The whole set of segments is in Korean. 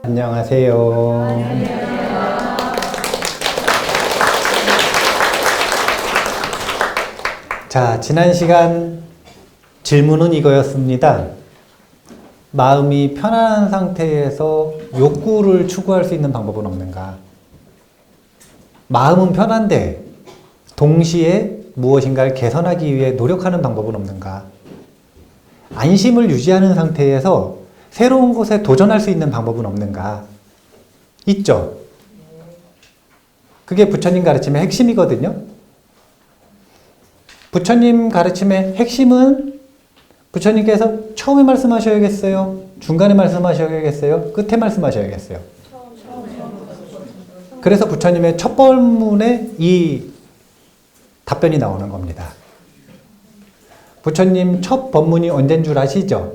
안녕하세요. 자, 지난 시간 질문은 이거였습니다. 마음이 편안한 상태에서 욕구를 추구할 수 있는 방법은 없는가? 마음은 편한데 동시에 무엇인가를 개선하기 위해 노력하는 방법은 없는가? 안심을 유지하는 상태에서 새로운 것에 도전할 수 있는 방법은 없는가? 있죠? 그게 부처님 가르침의 핵심이거든요. 부처님 가르침의 핵심은 부처님께서 처음에 말씀하셔야겠어요? 중간에 말씀하셔야겠어요? 끝에 말씀하셔야겠어요? 그래서 부처님의 첫 법문에 이 답변이 나오는 겁니다. 부처님 첫 법문이 언제인 줄 아시죠?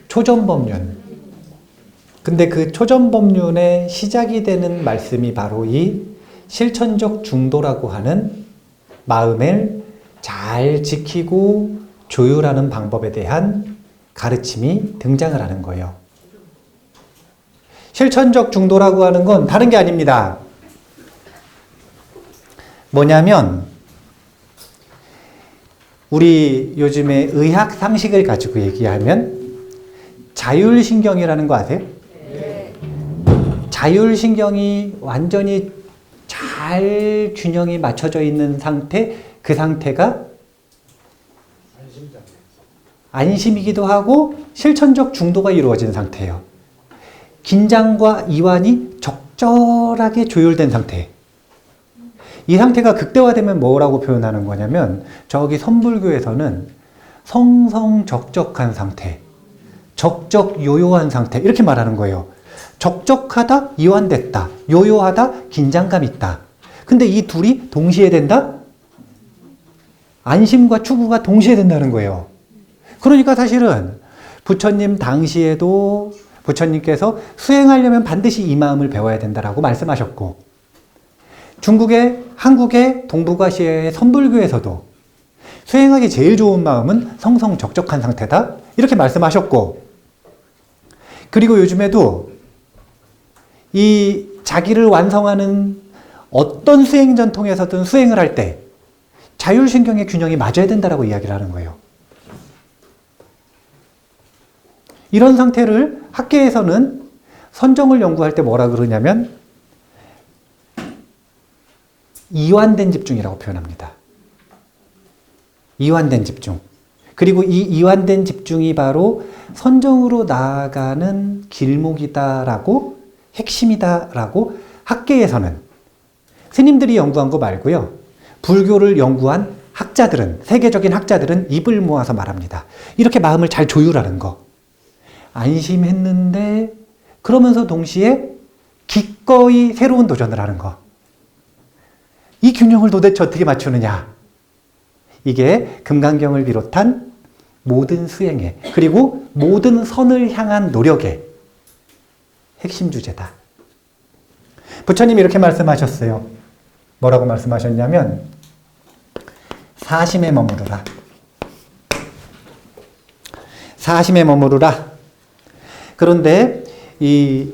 초전법륜. 근데 그 초전법륜의 시작이 되는 말씀이 바로 이 실천적 중도라고 하는 마음을 잘 지키고 조율하는 방법에 대한 가르침이 등장을 하는 거예요. 실천적 중도라고 하는 건 다른 게 아닙니다. 뭐냐면 우리 요즘에 의학 상식을 가지고 얘기하면 자율신경이라는 거 아세요? 네. 자율신경이 완전히 잘 균형이 맞춰져 있는 상태, 그 상태가 안심이기도 하고 실천적 중도가 이루어진 상태예요. 긴장과 이완이 적절하게 조율된 상태. 이 상태가 극대화되면 뭐라고 표현하는 거냐면 저기 선불교에서는 성성적적한 상태, 적적요요한 상태 이렇게 말하는 거예요. 적적하다, 이완됐다. 요요하다, 긴장감 있다. 근데 이 둘이 동시에 된다? 안심과 추구가 동시에 된다는 거예요. 그러니까 사실은 부처님 당시에도 부처님께서 수행하려면 반드시 이 마음을 배워야 된다라고 말씀하셨고, 중국의, 한국의, 동북아시아의 선불교에서도 수행하기 제일 좋은 마음은 성성적적한 상태다 이렇게 말씀하셨고, 그리고 요즘에도 이 자기를 완성하는 어떤 수행 전통에서든 수행을 할 때 자율신경의 균형이 맞아야 된다라고 이야기를 하는 거예요. 이런 상태를 학계에서는 선정을 연구할 때 뭐라 그러냐면 이완된 집중이라고 표현합니다. 이완된 집중. 그리고 이 이완된 집중이 바로 선정으로 나아가는 길목이다라고, 핵심이다라고 학계에서는, 스님들이 연구한 거 말고요, 불교를 연구한 학자들은, 세계적인 학자들은 입을 모아서 말합니다. 이렇게 마음을 잘 조율하는 거. 안심했는데 그러면서 동시에 기꺼이 새로운 도전을 하는 거. 이 균형을 도대체 어떻게 맞추느냐? 이게 금강경을 비롯한 모든 수행에, 그리고 모든 선을 향한 노력의 핵심 주제다. 부처님이 이렇게 말씀하셨어요. 뭐라고 말씀하셨냐면 사심에 머무르라. 사심에 머무르라. 그런데 이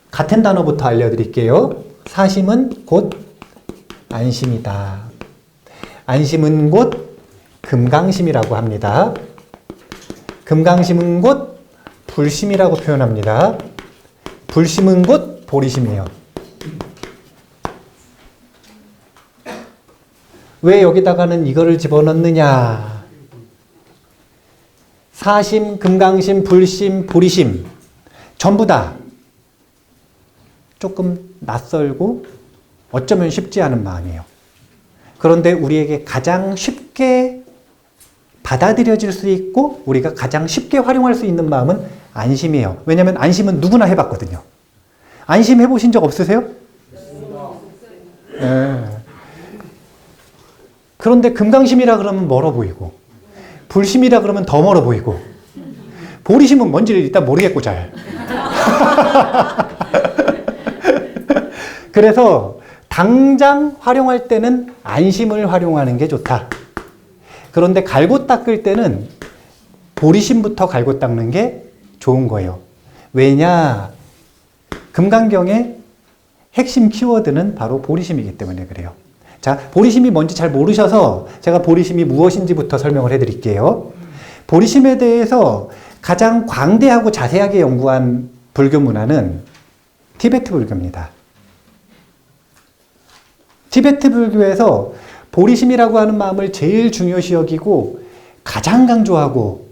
같은 단어부터 알려드릴게요. 사심은 곧 안심이다. 안심은 곧 금강심이라고 합니다. 금강심은 곧 불심이라고 표현합니다. 불심은 곧 보리심이에요. 왜 여기다가는 이거를 집어넣느냐? 사심, 금강심, 불심, 보리심 전부 다 조금 낯설고 어쩌면 쉽지 않은 마음이에요. 그런데 우리에게 가장 쉽게 받아들여질 수 있고 우리가 가장 쉽게 활용할 수 있는 마음은 안심이에요. 왜냐하면 안심은 누구나 해봤거든요. 안심 해보신 적 없으세요? 네. 그런데 금강심이라 그러면 멀어 보이고, 불심이라 그러면 더 멀어 보이고, 보리심은 뭔지를 일단 모르겠고 잘. 그래서 당장 활용할 때는 안심을 활용하는 게 좋다. 그런데 갈고 닦을 때는 보리심부터 갈고 닦는 게 좋은 거예요. 왜냐? 금강경의 핵심 키워드는 바로 보리심이기 때문에 그래요. 자, 보리심이 뭔지 잘 모르셔서 제가 보리심이 무엇인지부터 설명을 해드릴게요. 보리심에 대해서 가장 광대하고 자세하게 연구한 불교 문화는 티베트 불교입니다. 티베트 불교에서 보리심이라고 하는 마음을 제일 중요시 여기고 가장 강조하고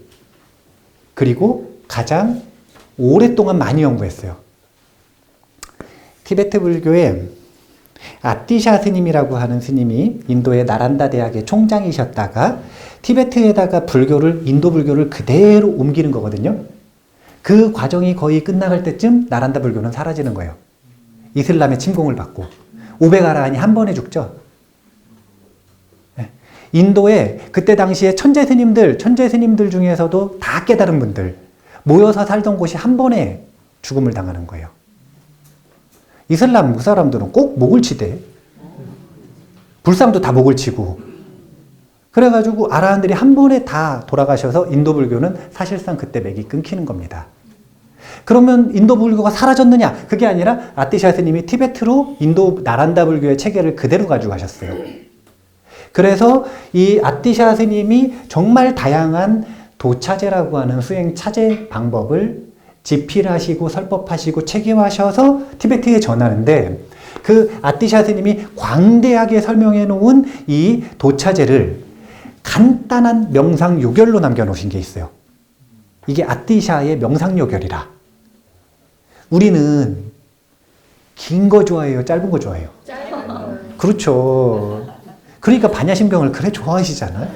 그리고 가장 오랫동안 많이 연구했어요. 티베트 불교에 아티샤 스님이라고 하는 스님이 인도의 나란다 대학의 총장이셨다가 티베트에다가 인도 불교를 그대로 옮기는 거거든요. 그 과정이 거의 끝나갈 때쯤 나란다 불교는 사라지는 거예요. 이슬람의 침공을 받고 500아라한이 한 번에 죽죠. 인도에 그때 당시에 천재 스님들 중에서도 다 깨달은 분들 모여서 살던 곳이 한 번에 죽음을 당하는 거예요. 이슬람 그 사람들은 꼭 목을 치대. 불상도 다 목을 치고. 그래가지고 아라한들이 한 번에 다 돌아가셔서 인도 불교는 사실상 그때 맥이 끊기는 겁니다. 그러면 인도 불교가 사라졌느냐? 그게 아니라 아티샤 스님이 티베트로 인도 나란다 불교의 체계를 그대로 가지고 가셨어요. 그래서 이 아티샤 스님이 정말 다양한 도차제라고 하는 수행 차제 방법을 집필하시고 설법하시고 체계화하셔서 티베트에 전하는데 그 아티샤 스님이 광대하게 설명해 놓은 이 도차제를 간단한 명상 요결로 남겨놓으신 게 있어요. 이게 아티샤의 명상 요결이라. 우리는 긴 거 좋아해요? 짧은 거 좋아해요? 짧은 거. 그렇죠. 그러니까 반야심경을 그래 좋아하시잖아요.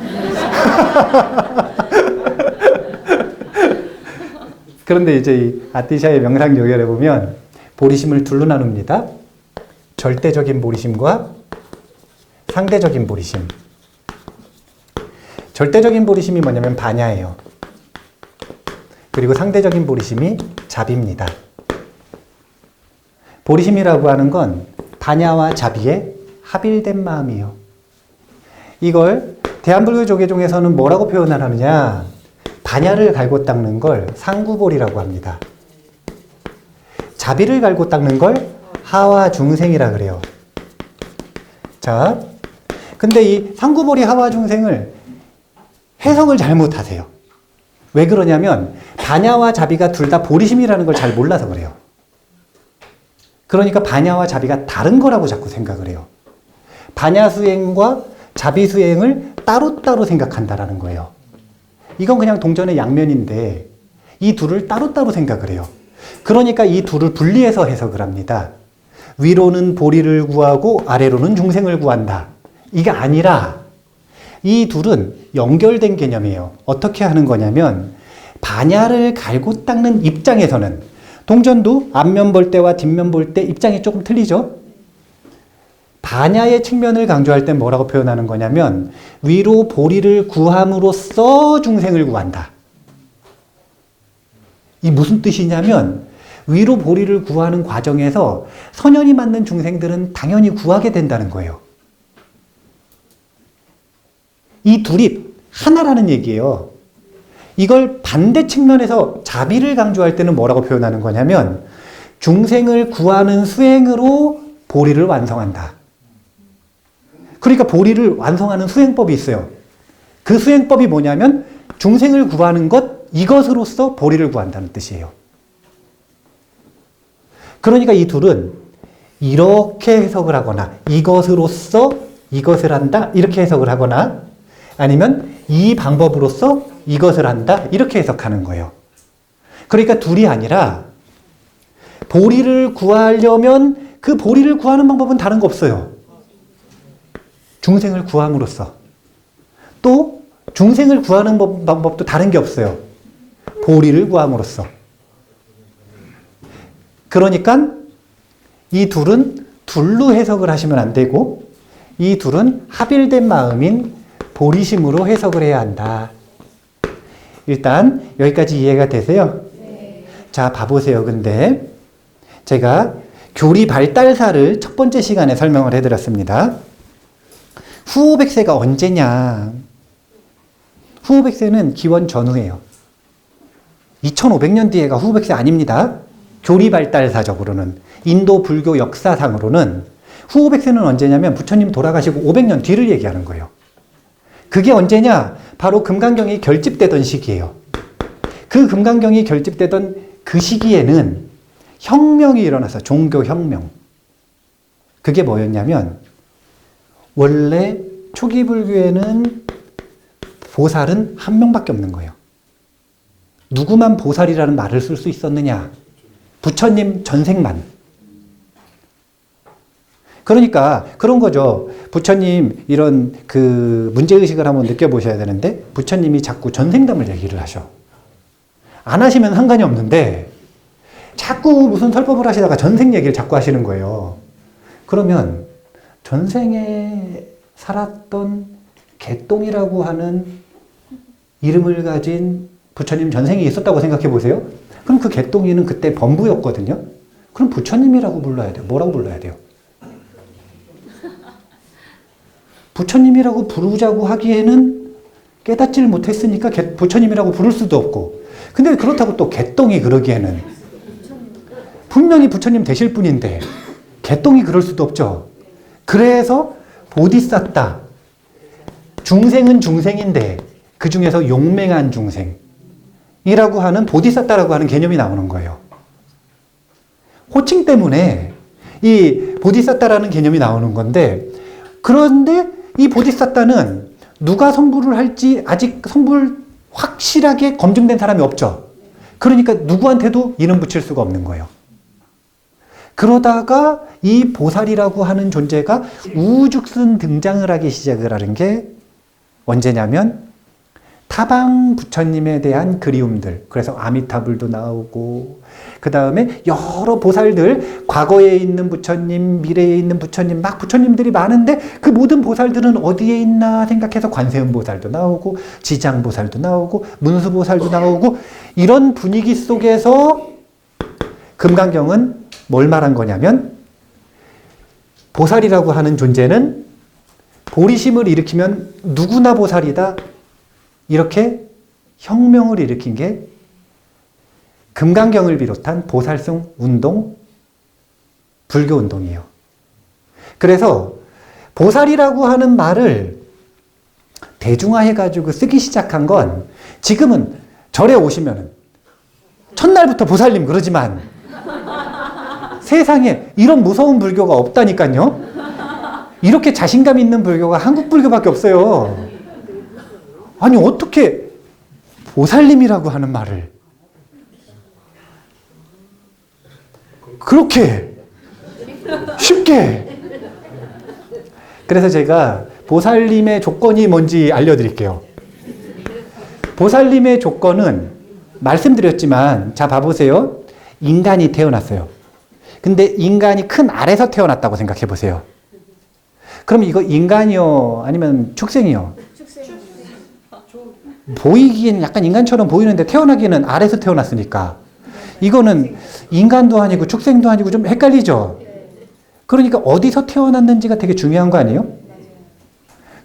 그런데 이제 이 아티샤의 명상 요결에 보면 보리심을 둘로 나눕니다. 절대적인 보리심과 상대적인 보리심. 절대적인 보리심이 뭐냐면 반야예요. 그리고 상대적인 보리심이 자비입니다. 보리심이라고 하는 건 반야와 자비의 합일된 마음이에요. 이걸 대한불교 조계종에서는 뭐라고 표현을 하느냐? 반야를 갈고 닦는 걸 상구볼이라고 합니다. 자비를 갈고 닦는 걸 하와중생이라 그래요. 자, 근데 이 상구볼이 하와중생을 해석을 잘못하세요. 왜 그러냐면 반야와 자비가 둘 다 보리심이라는 걸 잘 몰라서 그래요. 그러니까 반야와 자비가 다른 거라고 자꾸 생각을 해요. 반야 수행과 자비 수행을 따로따로 생각한다라는 거예요. 이건 그냥 동전의 양면인데 이 둘을 따로따로 생각을 해요. 그러니까 이 둘을 분리해서 해석을 합니다. 위로는 보리를 구하고 아래로는 중생을 구한다. 이게 아니라 이 둘은 연결된 개념이에요. 어떻게 하는 거냐면 반야를 갈고 닦는 입장에서는 동전도 앞면 볼 때와 뒷면 볼 때 입장이 조금 틀리죠? 반야의 측면을 강조할 땐 뭐라고 표현하는 거냐면 위로 보리를 구함으로써 중생을 구한다. 이 무슨 뜻이냐면 위로 보리를 구하는 과정에서 선연이 맞는 중생들은 당연히 구하게 된다는 거예요. 이 둘이 하나라는 얘기예요. 이걸 반대 측면에서 자비를 강조할 때는 뭐라고 표현하는 거냐면 중생을 구하는 수행으로 보리를 완성한다. 그러니까 보리를 완성하는 수행법이 있어요. 그 수행법이 뭐냐면 중생을 구하는 것, 이것으로서 보리를 구한다는 뜻이에요. 그러니까 이 둘은 이렇게 해석을 하거나 이것으로서 이것을 한다 이렇게 해석을 하거나 아니면 이 방법으로서 이것을 한다 이렇게 해석하는 거예요. 그러니까 둘이 아니라 보리를 구하려면 그 보리를 구하는 방법은 다른 거 없어요. 중생을 구함으로써. 또 중생을 구하는 방법도 다른 게 없어요. 보리를 구함으로써. 그러니까 이 둘은 둘로 해석을 하시면 안 되고 이 둘은 합일된 마음인 보리심으로 해석을 해야 한다. 일단 여기까지 이해가 되세요? 네. 자, 봐보세요. 근데 제가 교리 발달사를 첫 번째 시간에 설명을 해드렸습니다. 후호백세가 언제냐? 후오백세는 기원 전후예요. 2500년 뒤에가 후오백세 아닙니다. 교리 발달사적으로는, 인도 불교 역사상으로는 후오백세는 언제냐면 부처님 돌아가시고 500년 뒤를 얘기하는 거예요. 그게 언제냐? 바로 금강경이 결집되던 시기예요. 그 금강경이 결집되던 그 시기에는 혁명이 일어나서 종교혁명. 그게 뭐였냐면 원래 초기 불교에는 보살은 한 명밖에 없는 거예요. 누구만 보살이라는 말을 쓸 수 있었느냐? 부처님 전생만. 그러니까 그런 거죠. 부처님 이런 그 문제의식을 한번 느껴보셔야 되는데 부처님이 자꾸 전생담을 얘기를 하셔. 안 하시면 상관이 없는데 자꾸 무슨 설법을 하시다가 전생 얘기를 자꾸 하시는 거예요. 그러면 전생에 살았던 개똥이라고 하는 이름을 가진 부처님 전생이 있었다고 생각해 보세요. 그럼 그 개똥이는 그때 범부였거든요. 그럼 부처님이라고 불러야 돼요. 뭐라고 불러야 돼요? 부처님이라고 부르자고 하기에는 깨닫지를 못했으니까 부처님이라고 부를 수도 없고. 근데 그렇다고 또 개똥이 그러기에는 분명히 부처님 되실 분인데 개똥이 그럴 수도 없죠. 그래서 보디사tta, 중생은 중생인데 그 중에서 용맹한 중생이라고 하는 보디사tta라고 하는 개념이 나오는 거예요. 호칭 때문에 이 보디사tta라는 개념이 나오는 건데, 그런데 이 보디사tta는 누가 성불을 할지 아직 성불 확실하게 검증된 사람이 없죠. 그러니까 누구한테도 이름 붙일 수가 없는 거예요. 그러다가 이 보살이라고 하는 존재가 우죽순 등장을 하기 시작을 하는 게 언제냐면 타방 부처님에 대한 그리움들. 그래서 아미타불도 나오고 그 다음에 여러 보살들, 과거에 있는 부처님, 미래에 있는 부처님, 막 부처님들이 많은데 그 모든 보살들은 어디에 있나 생각해서 관세음보살도 나오고 지장보살도 나오고 문수보살도 나오고, 이런 분위기 속에서 금강경은 뭘 말한 거냐면 보살이라고 하는 존재는 보리심을 일으키면 누구나 보살이다. 이렇게 혁명을 일으킨 게 금강경을 비롯한 보살승 운동, 불교 운동이에요. 그래서 보살이라고 하는 말을 대중화해가지고 쓰기 시작한 건, 지금은 절에 오시면 첫날부터 보살님 그러지만 세상에 이런 무서운 불교가 없다니까요. 이렇게 자신감 있는 불교가 한국 불교밖에 없어요. 아니 어떻게 보살님이라고 하는 말을 그렇게 쉽게. 그래서 제가 보살님의 조건이 뭔지 알려드릴게요. 보살님의 조건은 말씀드렸지만, 자 봐보세요. 인간이 태어났어요. 근데 인간이 큰 알에서 태어났다고 생각해 보세요. 그럼 이거 인간이요? 아니면 축생이요? 보이기에는 약간 인간처럼 보이는데 태어나기에는 알에서 태어났으니까 이거는 인간도 아니고 축생도 아니고 좀 헷갈리죠? 그러니까 어디서 태어났는지가 되게 중요한 거 아니에요?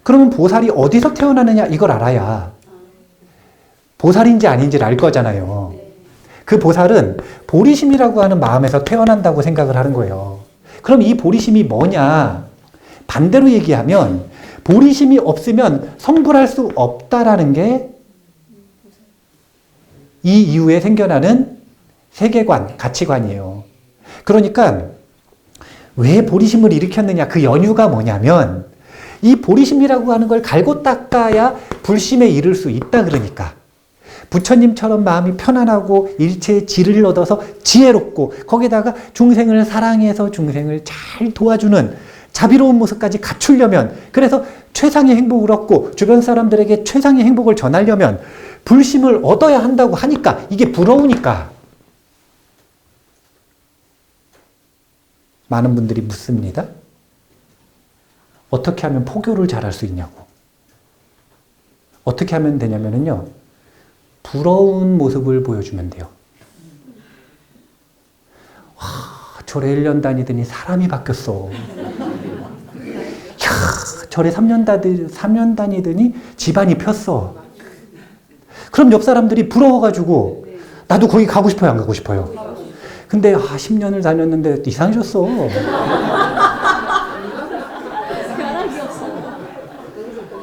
그러면 보살이 어디서 태어나느냐 이걸 알아야 보살인지 아닌지를 알 거잖아요. 그 보살은 보리심이라고 하는 마음에서 태어난다고 생각을 하는 거예요. 그럼 이 보리심이 뭐냐? 반대로 얘기하면 보리심이 없으면 성불할 수 없다라는 게 이 이후에 생겨나는 세계관, 가치관이에요. 그러니까 왜 보리심을 일으켰느냐? 그 연유가 뭐냐면 이 보리심이라고 하는 걸 갈고 닦아야 불심에 이를 수 있다 그러니까. 부처님처럼 마음이 편안하고 일체의 질을 얻어서 지혜롭고 거기다가 중생을 사랑해서 중생을 잘 도와주는 자비로운 모습까지 갖추려면, 그래서 최상의 행복을 얻고 주변 사람들에게 최상의 행복을 전하려면 불심을 얻어야 한다고 하니까 이게 부러우니까 많은 분들이 묻습니다. 어떻게 하면 포교를 잘할 수 있냐고. 어떻게 하면 되냐면요, 부러운 모습을 보여주면 돼요. 와, 절에 1년 다니더니 사람이 바뀌었어. 야, 절에 3년 다니더니 집안이 폈어. 그럼 옆 사람들이 부러워가지고 나도 거기 가고 싶어요, 안 가고 싶어요? 근데 10년을 다녔는데 이상해졌어.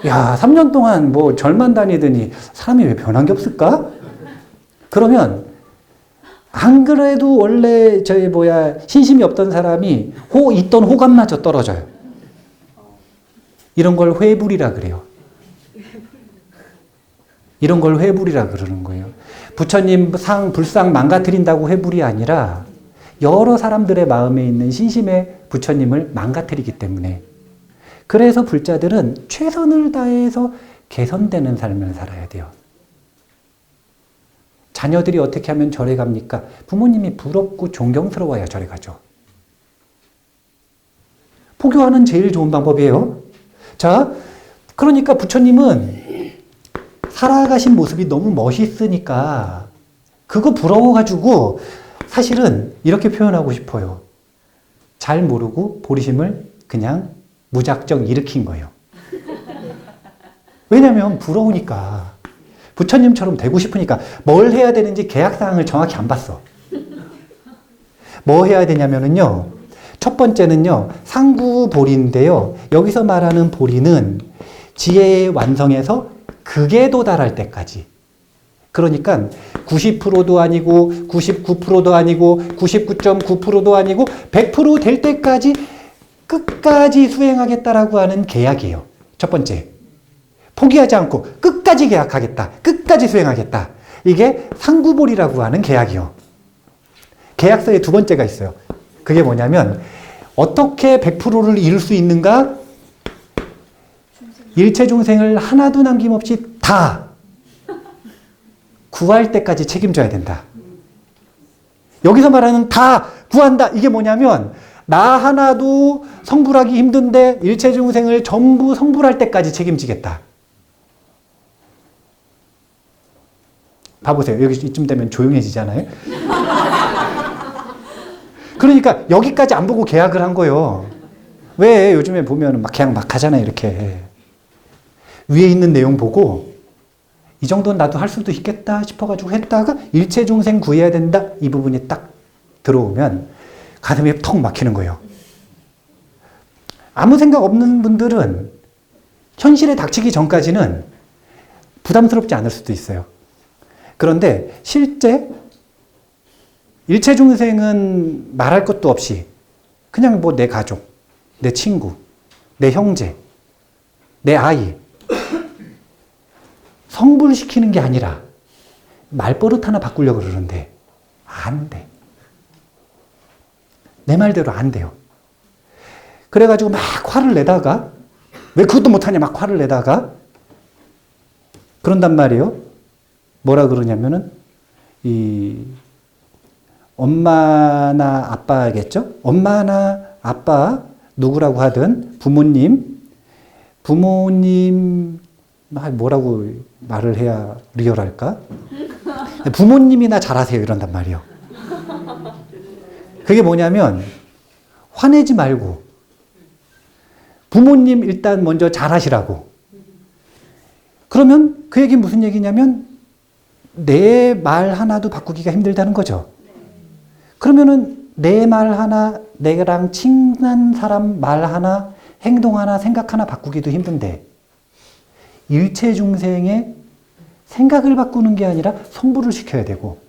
야, 3년 동안 뭐 절만 다니더니 사람이 왜 변한 게 없을까? 그러면 안 그래도 원래 신심이 없던 사람이 있던 호감마저 떨어져요. 이런 걸 회불이라 그래요. 이런 걸 회불이라 그러는 거예요. 부처님 불상 망가뜨린다고 회불이 아니라 여러 사람들의 마음에 있는 신심의 부처님을 망가뜨리기 때문에. 그래서 불자들은 최선을 다해서 개선되는 삶을 살아야 돼요. 자녀들이 어떻게 하면 절에 갑니까? 부모님이 부럽고 존경스러워야 절에 가죠. 포교하는 제일 좋은 방법이에요. 자, 그러니까 부처님은 살아가신 모습이 너무 멋있으니까 그거 부러워가지고 사실은 이렇게 표현하고 싶어요. 잘 모르고 보리심을 그냥 무작정 일으킨 거예요. 왜냐면 부러우니까. 부처님처럼 되고 싶으니까. 뭘 해야 되는지 계약사항을 정확히 안 봤어. 뭐 해야 되냐면은요. 첫 번째는요. 상구보리인데요. 여기서 말하는 보리는 지혜의 완성에서 극에 도달할 때까지. 그러니까 90%도 아니고 99%도 아니고 99.9%도 아니고 100% 될 때까지 끝까지 수행하겠다라고 하는 계약이에요. 첫 번째. 포기하지 않고 끝까지 계약하겠다. 끝까지 수행하겠다. 이게 상구보리라고 하는 계약이요. 계약서에 두 번째가 있어요. 그게 뭐냐면 어떻게 100%를 이룰 수 있는가? 일체 중생을 하나도 남김없이 다 구할 때까지 책임져야 된다. 여기서 말하는 다 구한다. 이게 뭐냐면 나 하나도 성불하기 힘든데 일체 중생을 전부 성불할 때까지 책임지겠다. 봐보세요. 여기 이쯤 되면 조용해지잖아요. 그러니까 여기까지 안 보고 계약을 한 거예요. 왜 요즘에 보면 막 계약 막 하잖아요. 이렇게. 위에 있는 내용 보고 이 정도는 나도 할 수도 있겠다 싶어가지고 했다가 일체 중생 구해야 된다. 이 부분이 딱 들어오면 가슴이 턱 막히는 거예요. 아무 생각 없는 분들은 현실에 닥치기 전까지는 부담스럽지 않을 수도 있어요. 그런데 실제 일체 중생은 말할 것도 없이 그냥 뭐 내 가족, 내 친구, 내 형제, 내 아이 성불시키는 게 아니라 말버릇 하나 바꾸려고 그러는데 안 돼. 내 말대로 안 돼요. 그래가지고 막 화를 내다가 왜 그것도 못하냐 막 화를 내다가 그런단 말이에요. 뭐라 그러냐면은 이 엄마나 아빠겠죠? 엄마나 아빠 누구라고 하든 부모님 뭐라고 말을 해야 리얼할까? 부모님이나 잘하세요 이런단 말이에요. 그게 뭐냐면 화내지 말고 부모님 일단 먼저 잘하시라고. 그러면 그 얘기 무슨 얘기냐면 내 말 하나도 바꾸기가 힘들다는 거죠. 그러면은 내 말 하나, 내랑 친한 사람 말 하나, 행동 하나, 생각 하나 바꾸기도 힘든데 일체 중생의 생각을 바꾸는 게 아니라 성불을 시켜야 되고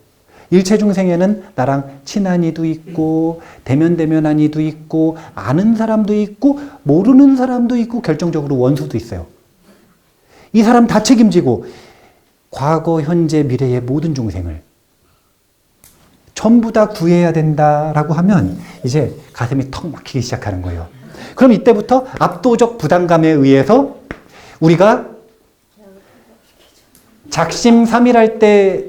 일체 중생에는 나랑 친한 이도 있고 대면대면한 이도 있고 아는 사람도 있고 모르는 사람도 있고 결정적으로 원수도 있어요. 이 사람 다 책임지고 과거, 현재, 미래의 모든 중생을 전부 다 구해야 된다라고 하면 이제 가슴이 턱 막히기 시작하는 거예요. 그럼 이때부터 압도적 부담감에 의해서 우리가 작심삼일할 때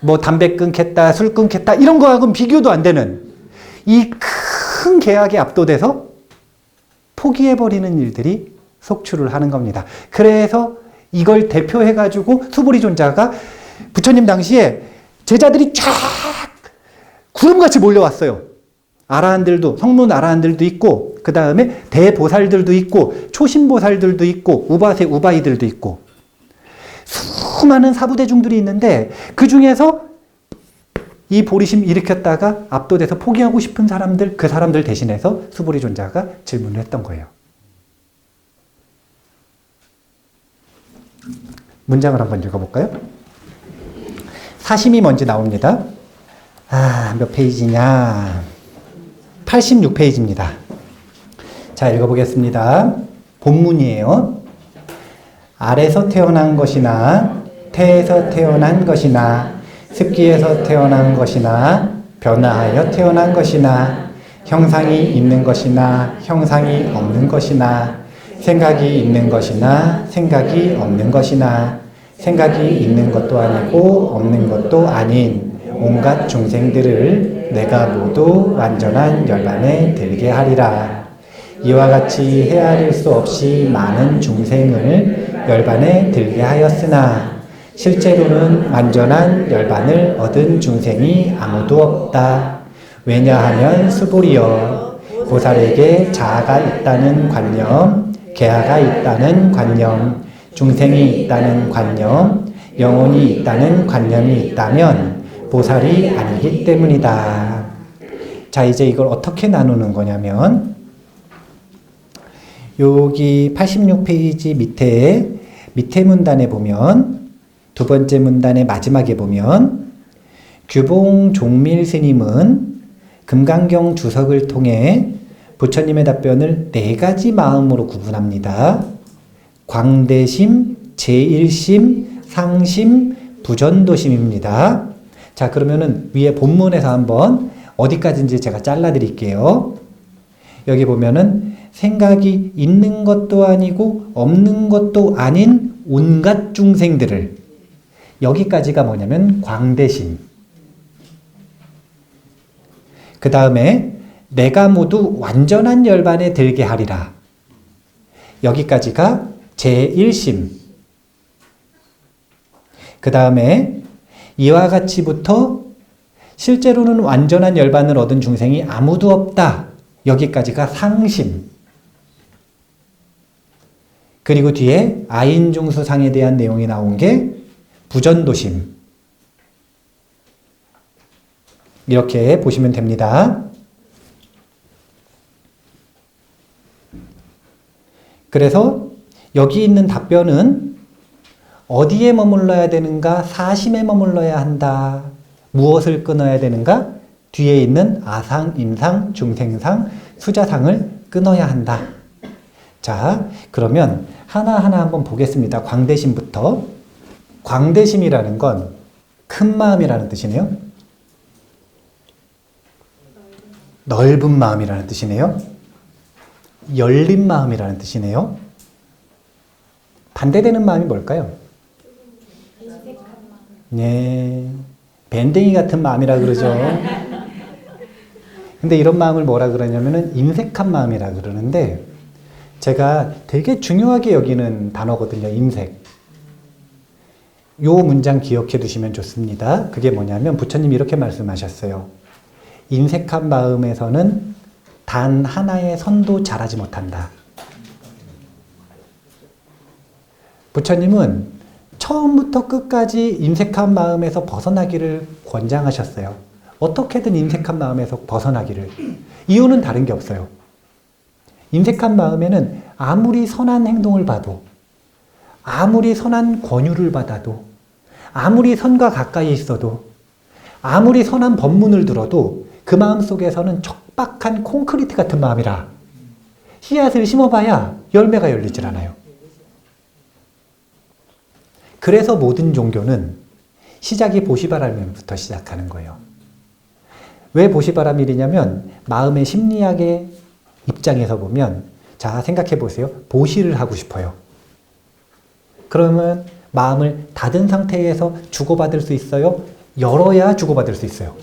뭐 담배 끊겠다, 술 끊겠다 이런 거하고는 비교도 안 되는 이 큰 계약에 압도돼서 포기해버리는 일들이 속출을 하는 겁니다. 그래서 이걸 대표해가지고 수보리존자가 부처님 당시에 제자들이 쫙 구름같이 몰려왔어요. 아라한들도, 성문 아라한들도 있고 그 다음에 대보살들도 있고 초신보살들도 있고 우바이들도 있고 수많은 사부대중들이 있는데 그 중에서 이 보리심 일으켰다가 압도돼서 포기하고 싶은 사람들, 그 사람들 대신해서 수보리 존자가 질문을 했던 거예요. 문장을 한번 읽어볼까요? 사심이 먼저 나옵니다. 몇 페이지냐? 86페이지입니다. 자, 읽어보겠습니다. 본문이에요. 알에서 태어난 것이나 태에서 태어난 것이나 습기에서 태어난 것이나 변화하여 태어난 것이나 형상이 있는 것이나 형상이 없는 것이나 생각이 있는 것이나 생각이 없는 것이나 생각이 있는 것도 아니고 없는 것도 아닌 온갖 중생들을 내가 모두 완전한 열반에 들게 하리라. 이와 같이 헤아릴 수 없이 많은 중생을 열반에 들게 하였으나 실제로는 완전한 열반을 얻은 중생이 아무도 없다. 왜냐하면 수보리여, 보살에게 자아가 있다는 관념, 계하가 있다는 관념, 중생이 있다는 관념, 영혼이 있다는 관념이 있다면 보살이 아니기 때문이다. 자, 이제 이걸 어떻게 나누는 거냐면 여기 86페이지 밑에 문단에 보면 두 번째 문단의 마지막에 보면 규봉 종밀 스님은 금강경 주석을 통해 부처님의 답변을 네 가지 마음으로 구분합니다. 광대심, 제일심, 상심, 부전도심입니다. 자, 그러면은 위에 본문에서 한번 어디까지인지 제가 잘라 드릴게요. 여기 보면은 생각이 있는 것도 아니고 없는 것도 아닌 온갖 중생들을, 여기까지가 뭐냐면 광대심. 그 다음에 내가 모두 완전한 열반에 들게 하리라. 여기까지가 제1심. 그 다음에 이와 같이부터 실제로는 완전한 열반을 얻은 중생이 아무도 없다. 여기까지가 상심. 그리고 뒤에 아인중수상에 대한 내용이 나온 게 부전도심. 이렇게 보시면 됩니다. 그래서 여기 있는 답변은 어디에 머물러야 되는가? 사심에 머물러야 한다. 무엇을 끊어야 되는가? 뒤에 있는 아상, 임상, 중생상, 수자상을 끊어야 한다. 자, 그러면 하나하나 한번 보겠습니다. 광대심부터. 광대심이라는 건 큰 마음이라는 뜻이네요. 넓은 마음이라는 뜻이네요. 열린 마음이라는 뜻이네요. 반대되는 마음이 뭘까요? 네, 밴댕이 같은 마음이라 그러죠. 근데 이런 마음을 뭐라 그러냐면은 임색한 마음이라 그러는데, 제가 되게 중요하게 여기는 단어거든요. 임색. 요 문장 기억해 두시면 좋습니다. 그게 뭐냐면 부처님이 이렇게 말씀하셨어요. 임색한 마음에서는 단 하나의 선도 자라지 못한다. 부처님은 처음부터 끝까지 임색한 마음에서 벗어나기를 권장하셨어요. 어떻게든 임색한 마음에서 벗어나기를. 이유는 다른 게 없어요. 임색한 마음에는 아무리 선한 행동을 봐도, 아무리 선한 권유를 받아도, 아무리 선과 가까이 있어도, 아무리 선한 법문을 들어도 그 마음 속에서는 척박한 콘크리트 같은 마음이라 씨앗을 심어봐야 열매가 열리질 않아요. 그래서 모든 종교는 시작이 보시바람일부터 시작하는 거예요. 왜 보시바람일이냐면 마음의 심리학의 입장에서 보면, 자, 생각해 보세요. 보시를 하고 싶어요. 그러면 마음을 닫은 상태에서 주고받을 수 있어요? 열어야 주고받을 수 있어요.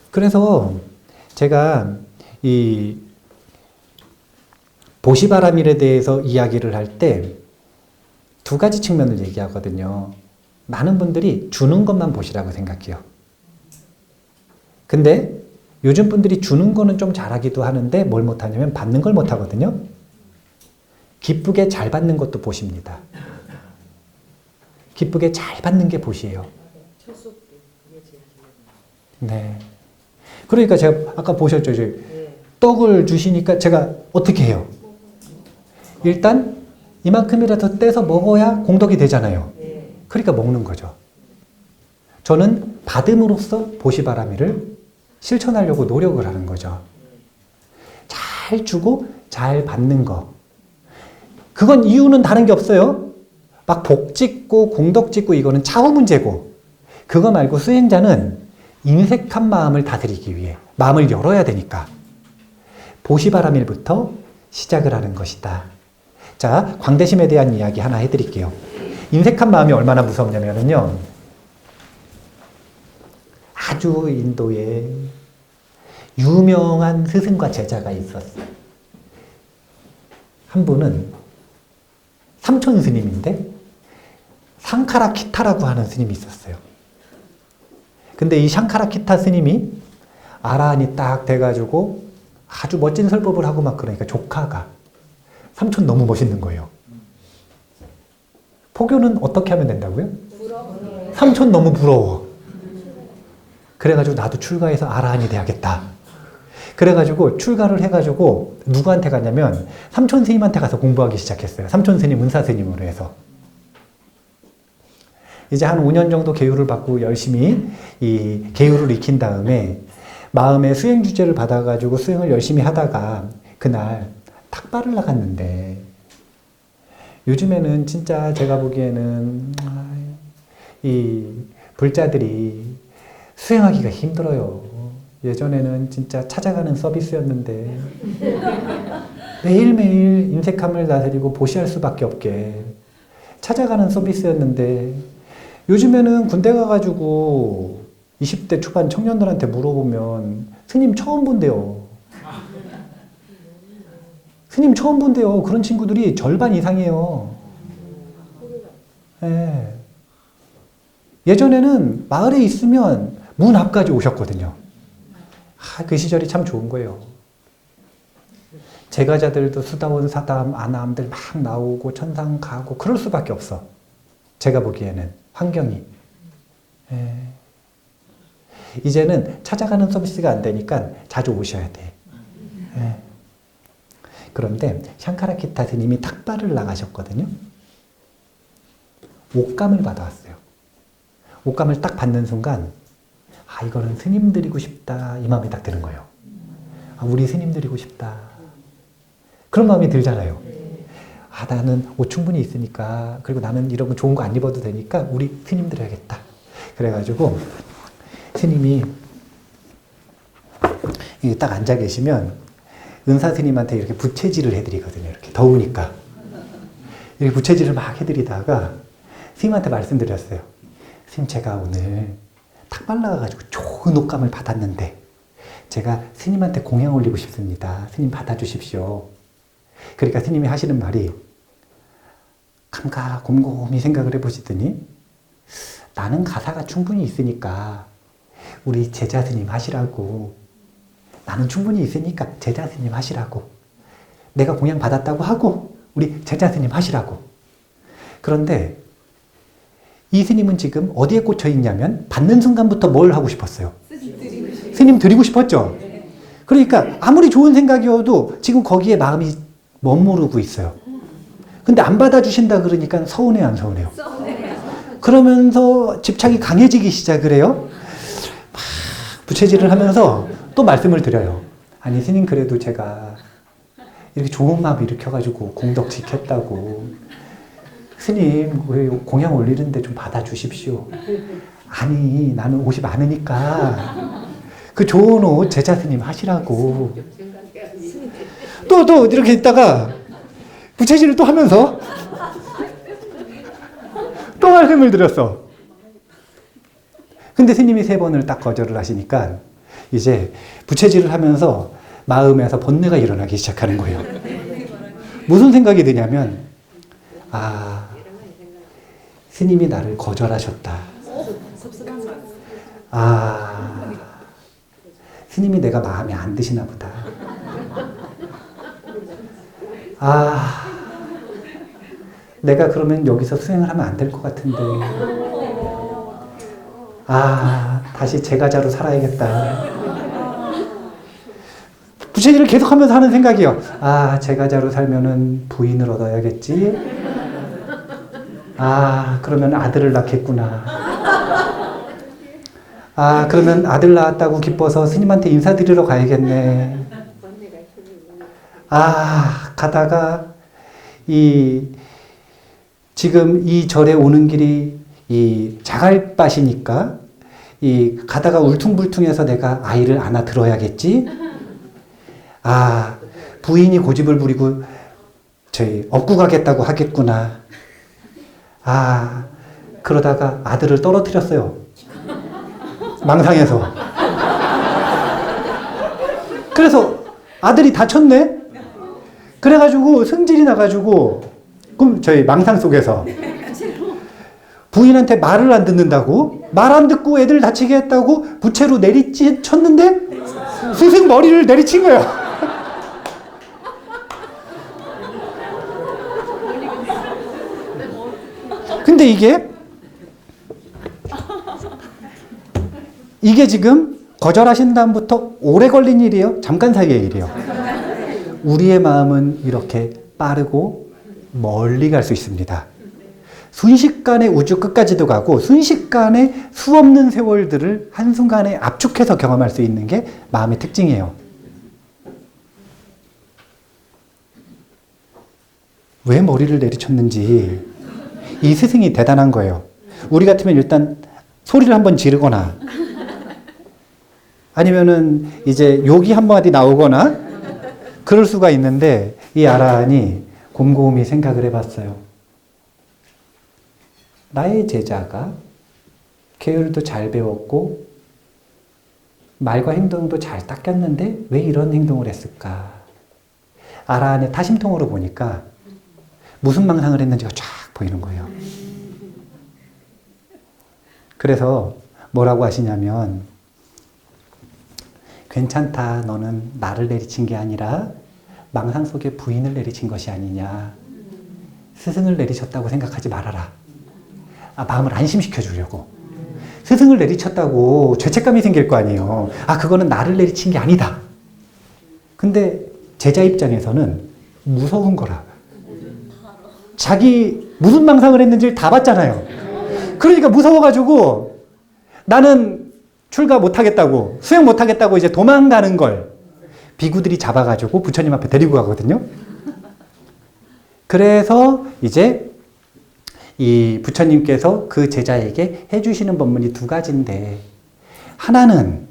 그래서 제가 이 보시바람일에 대해서 이야기를 할 때 두 가지 측면을 얘기하거든요. 많은 분들이 주는 것만 보시라고 생각해요. 근데 요즘 분들이 주는 거는 좀 잘하기도 하는데 뭘 못하냐면 받는 걸 못하거든요. 기쁘게 잘 받는 것도 보십니다. 기쁘게 잘 받는 게 보시예요. 네. 그러니까 제가 아까 보셨죠? 떡을 주시니까 제가 어떻게 해요? 일단 이만큼이라도 떼서 먹어야 공덕이 되잖아요. 그러니까 먹는 거죠. 저는 받음으로써 보시바라미를 실천하려고 노력을 하는 거죠. 잘 주고 잘 받는 거. 그건 이유는 다른 게 없어요. 막 복 짓고 공덕 짓고 이거는 차후 문제고, 그거 말고 수행자는 인색한 마음을 다스리기 위해 마음을 열어야 되니까 보시바라밀부터 시작을 하는 것이다. 자, 광대심에 대한 이야기 하나 해드릴게요. 인색한 마음이 얼마나 무섭냐면요, 아주 인도에 유명한 스승과 제자가 있었어요. 한 분은 삼촌 스님인데 상카라키타라고 하는 스님이 있었어요. 근데 이 샹카라키타 스님이 아라한이 딱 돼가지고 아주 멋진 설법을 하고 막 그러니까 조카가 삼촌 너무 멋있는 거예요. 포교는 어떻게 하면 된다고요? 삼촌 너무 부러워. 그래가지고 나도 출가해서 아라한이 돼야겠다. 그래가지고 출가를 해가지고 누구한테 갔냐면 삼촌 스님한테 가서 공부하기 시작했어요. 삼촌 스님, 은사 스님으로 해서. 이제 한 5년 정도 계율을 받고 열심히 이 계율을 익힌 다음에 마음의 수행 주제를 받아가지고 수행을 열심히 하다가 그날 탁발을 나갔는데, 요즘에는 진짜 제가 보기에는 이 불자들이 수행하기가 힘들어요. 예전에는 진짜 찾아가는 서비스였는데 매일매일 인색함을 다스리고 보시할 수밖에 없게 찾아가는 서비스였는데, 요즘에는 군대 가가지고 20대 초반 청년들한테 물어보면 스님 처음 본대요. 스님 처음 본대요. 그런 친구들이 절반 이상이에요. 네. 예전에는 마을에 있으면 문 앞까지 오셨거든요. 그 시절이 참 좋은 거예요. 제가자들도 수다원, 사담, 아나함들 막 나오고 천상 가고 그럴 수밖에 없어. 제가 보기에는 환경이. 이제는 찾아가는 서비스가 안 되니까 자주 오셔야 돼. 그런데 샹카라키타 스님이 탁발을 나가셨거든요. 옷감을 받아왔어요. 옷감을 딱 받는 순간 아, 이거는 스님 드리고 싶다, 이 마음이 딱 드는 거예요. 아, 우리 스님 드리고 싶다. 그런 마음이 들잖아요. 아, 나는 옷 충분히 있으니까, 그리고 나는 이런 거 좋은 거 안 입어도 되니까 우리 스님 드려야겠다. 그래가지고 스님이 딱 앉아 계시면 은사 스님한테 이렇게 부채질을 해드리거든요. 이렇게 더우니까. 이렇게 부채질을 막 해드리다가 스님한테 말씀드렸어요. 스님, 제가 오늘 탁발 나가가지고 좋은 옷감을 받았는데 제가 스님한테 공양 올리고 싶습니다. 스님 받아주십시오. 그러니까 스님이 하시는 말이, 감각 곰곰이 생각을 해보시더니, 나는 가사가 충분히 있으니까 우리 제자 스님 하시라고. 나는 충분히 있으니까 제자 스님 하시라고. 내가 공양 받았다고 하고 우리 제자 스님 하시라고. 그런데 이 스님은 지금 어디에 꽂혀 있냐면 받는 순간부터 뭘 하고 싶었어요? 스님 드리고 싶었죠? 그러니까 아무리 좋은 생각이어도 지금 거기에 마음이 머무르고 있어요. 근데 안 받아주신다 그러니까 서운해요, 안 서운해요? 그러면서 집착이 강해지기 시작을 해요. 막 부채질을 하면서 또 말씀을 드려요. 아니 스님, 그래도 제가 이렇게 좋은 마음 일으켜가지고 공덕 지켰다고, 스님 공양 올리는데 좀 받아주십시오. 아니 나는 옷이 많으니까 그 좋은 옷 제자 스님 하시라고. 또 이렇게 있다가 부채질을 또 하면서 또 말씀을 드렸어. 근데 스님이 3번을 딱 거절을 하시니까 이제 부채질을 하면서 마음에서 번뇌가 일어나기 시작하는 거예요. 무슨 생각이 드냐면, 아, 스님이 나를 거절하셨다. 아, 스님이 내가 마음에 안 드시나 보다. 아, 내가 그러면 여기서 수행을 하면 안 될 것 같은데. 다시 제가자로 살아야겠다. 부채질을 계속하면서 하는 생각이요. 제가자로 살면은 부인을 얻어야겠지. 그러면 아들을 낳겠구나. 그러면 아들 낳았다고 기뻐서 스님한테 인사드리러 가야겠네. 가다가 지금 이 절에 오는 길이 이 자갈밭이니까 가다가 울퉁불퉁해서 내가 아이를 안아 들어야겠지. 부인이 고집을 부리고 업고 가겠다고 하겠구나. 그러다가 아들을 떨어뜨렸어요. 망상에서. 그래서 아들이 다쳤네? 그래가지고 승질이 나가지고, 그럼 망상 속에서 부인한테 말을 안 듣는다고? 말 안 듣고 애들 다치게 했다고 부채로 내리쳤는데 스승 머리를 내리친 거예요. 근데 이게 지금 거절하신 다음부터 오래 걸린 일이에요? 잠깐 사이의 일이에요? 우리의 마음은 이렇게 빠르고 멀리 갈 수 있습니다. 순식간에 우주 끝까지도 가고 순식간에 수없는 세월들을 한순간에 압축해서 경험할 수 있는 게 마음의 특징이에요. 왜 머리를 내리쳤는지 이 스승이 대단한 거예요. 우리 같으면 일단 소리를 한번 지르거나 아니면은 이제 욕이 한마디 나오거나 그럴 수가 있는데 이 아라한이 곰곰이 생각을 해봤어요. 나의 제자가 계율도 잘 배웠고 말과 행동도 잘 닦였는데 왜 이런 행동을 했을까? 아라한의 타심통으로 보니까 무슨 망상을 했는지가 쫙 보이는 거예요. 그래서 뭐라고 하시냐면 괜찮다. 너는 나를 내리친 게 아니라 망상 속에 부인을 내리친 것이 아니냐. 스승을 내리쳤다고 생각하지 말아라. 마음을 안심시켜 주려고. 스승을 내리쳤다고 죄책감이 생길 거 아니에요. 그거는 나를 내리친 게 아니다. 근데 제자 입장에서는 무서운 거라. 자기 무슨 망상을 했는지를 다 봤잖아요. 그러니까 무서워가지고 나는 출가 못하겠다고, 수행 못하겠다고 이제 도망가는 걸 비구들이 잡아가지고 부처님 앞에 데리고 가거든요. 그래서 이제 이 부처님께서 그 제자에게 해주시는 법문이 두 가지인데, 하나는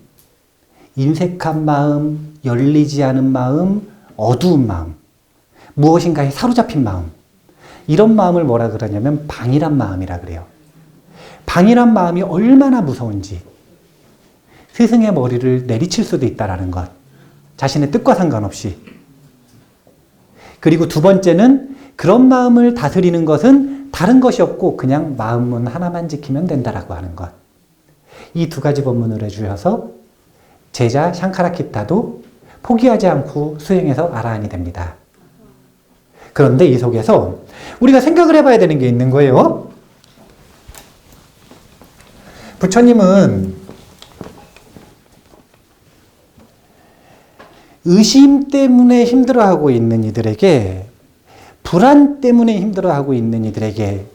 인색한 마음, 열리지 않은 마음, 어두운 마음, 무엇인가에 사로잡힌 마음, 이런 마음을 뭐라 그러냐면 방이란 마음이라 그래요. 방이란 마음이 얼마나 무서운지, 스승의 머리를 내리칠 수도 있다라는 것, 자신의 뜻과 상관없이. 그리고 두 번째는 그런 마음을 다스리는 것은 다른 것이 없고 그냥 마음문 하나만 지키면 된다라고 하는 것. 이 두 가지 법문을 해주셔서 제자 샹카라키타도 포기하지 않고 수행해서 아라한이 됩니다. 그런데 이 속에서 우리가 생각을 해봐야 되는 게 있는 거예요. 부처님은 의심 때문에 힘들어하고 있는 이들에게, 불안 때문에 힘들어하고 있는 이들에게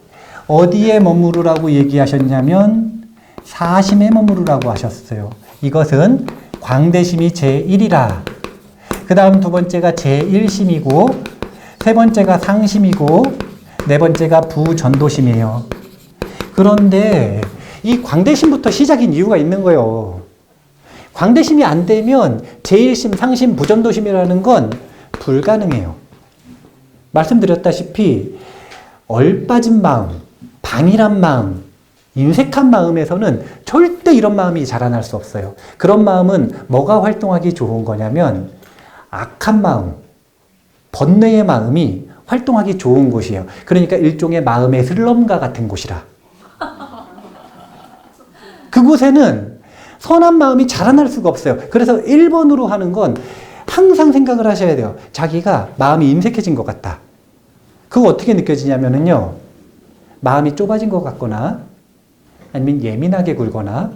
어디에 머무르라고 얘기하셨냐면 사심에 머무르라고 하셨어요. 이것은 광대심이 제1이라. 그 다음 두 번째가 제1심이고, 세 번째가 상심이고, 네 번째가 부전도심이에요. 그런데 이 광대심부터 시작인 이유가 있는 거예요. 광대심이 안 되면 제1심, 상심, 부전도심이라는 건 불가능해요. 말씀드렸다시피 얼빠진 마음, 방이란 마음, 인색한 마음에서는 절대 이런 마음이 자라날 수 없어요. 그런 마음은 뭐가 활동하기 좋은 거냐면 악한 마음, 번뇌의 마음이 활동하기 좋은 곳이에요. 그러니까 일종의 마음의 슬럼과 같은 곳이라. 그곳에는 선한 마음이 자라날 수가 없어요. 그래서 1번으로 하는 건 항상 생각을 하셔야 돼요. 자기가 마음이 인색해진 것 같다. 그거 어떻게 느껴지냐면요. 마음이 좁아진 것 같거나, 아니면 예민하게 굴거나,